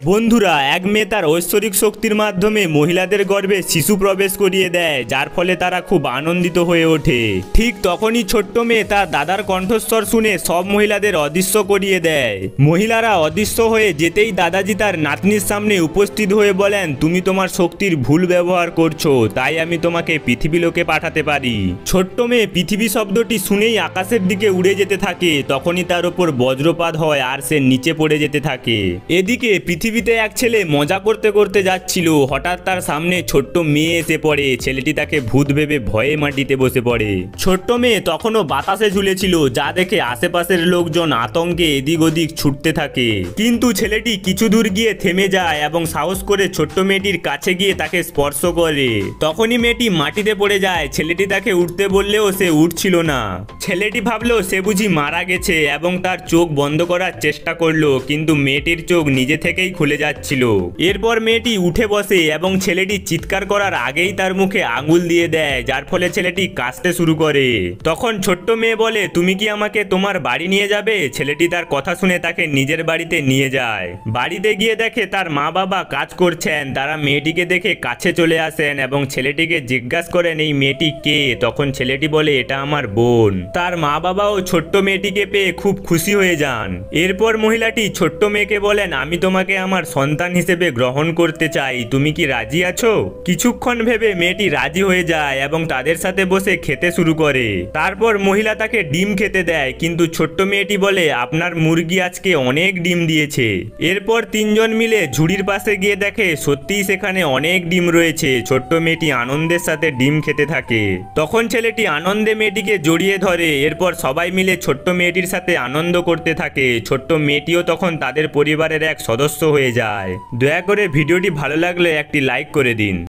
বন্ধুরা, এক মেয়ে তার ঐশ্বরিক শক্তির মাধ্যমে মহিলাদের গর্ভে শিশু প্রবেশ করিয়ে দেয়, যার ফলে তারা খুব আনন্দিত হয়ে ওঠে। ঠিক তখনই ছোট্ট মেয়ে তার দাদার কণ্ঠস্বর শুনে সব মহিলাদের অদৃশ্য করিয়ে দেয়। মহিলারা অদৃশ্য হয়ে যেতেই দাদাজি তার নাতনির সামনে উপস্থিত হয়ে বলেন, তুমি তোমার শক্তির ভুল ব্যবহার করছো, তাই আমি তোমাকে পৃথিবীলোকে পাঠাতে পারি। ছোট্ট মেয়ে পৃথিবী শব্দটি শুনেই আকাশের দিকে উড়ে যেতে থাকে। তখনই তার উপর বজ্রপাত হয় আর সে নিচে পড়ে যেতে থাকে। এদিকে পৃথিবীতে এক ছেলে মজা করতে করতে যাচ্ছিল, হঠাৎ তার সামনে ছোট্ট মেয়ে এসে পড়ে। ছেলেটি তাকে ভূত ভেবে ভয়ে মাটিতে বসে পড়ে। ছোট্ট মেয়ে তখনও বাতাসে ঝুলেছিল, যা দেখে আশেপাশের লোকজন আতঙ্কে এদিক ওদিক ছুটতে থাকে। কিন্তু ছেলেটি কিছু দূর গিয়ে থেমে যায় এবং সাহস করে ছোট্ট মেয়েটির কাছে গিয়ে তাকে স্পর্শ করে। তখনই মেয়েটি মাটিতে পড়ে যায়। ছেলেটি তাকে উঠতে বললেও সে উঠছিল না। ছেলেটি ভাবলো সে বুঝি মারা গেছে এবং তার চোখ বন্ধ করার চেষ্টা করলো, কিন্তু মেয়েটির চোখ নিজে থেকেই খুলে যাচ্ছিল। এরপর মেয়েটি উঠে বসে এবং ছেলেটি চিৎকার করার আগেই তার মুখে আঙুল দিয়ে দেয়, যার ফলে ছেলেটি কাশতে শুরু করে। তখন ছোট্ট মেয়ে বলে, তুমি কি আমাকে তোমার বাড়ি নিয়ে যাবে? ছেলেটি তার কথা শুনে তাকে নিজের বাড়িতে নিয়ে যায়। বাড়িতে গিয়ে দেখে তার মা বাবা কাজ করছেন। তারা মেয়েটিকে দেখে কাছে চলে আসেন এবং ছেলেটিকে জিজ্ঞাসা করেন, এই মেয়েটি কে? তখন ছেলেটি বলে, এটা আমার বোন। তার মা বাবাও ছোট্ট মেয়েটিকে পেয়ে খুব খুশি হয়ে যান। এরপর মহিলাটি ছোট্ট মেয়েকে বলেন, আমি তোমাকে আমার সন্তান হিসেবে গ্রহণ করতে চাই, তুমি কি রাজি আছো? কিছুক্ষণ ভেবে মেয়েটি রাজি হয়ে যায় এবং তাদের সাথে বসে খেতে শুরু করে। তারপর মহিলা তাকে ডিম খেতে দেয়, কিন্তু ছোট্ট মেয়েটি বলে, আপনার মুরগি আজকে অনেক ডিম দিয়েছে। এরপর তিনজন মিলে ঝুড়ির পাশে গিয়ে দেখে সত্যিই সেখানে অনেক ডিম রয়েছে। ছোট্ট মেয়েটি আনন্দের সাথে ডিম খেতে থাকে। তখন ছেলেটি আনন্দে মেয়েটিকে জড়িয়ে ধরে। এরপর সবাই মিলে ছোট্ট মেয়েটির সাথে আনন্দ করতে থাকে। ছোট্ট মেয়েটিও তখন তাদের পরিবারের এক সদস্য হয়ে যায়। দয়া করে ভিডিওটি ভালো লাগলে একটি লাইক করে দিন।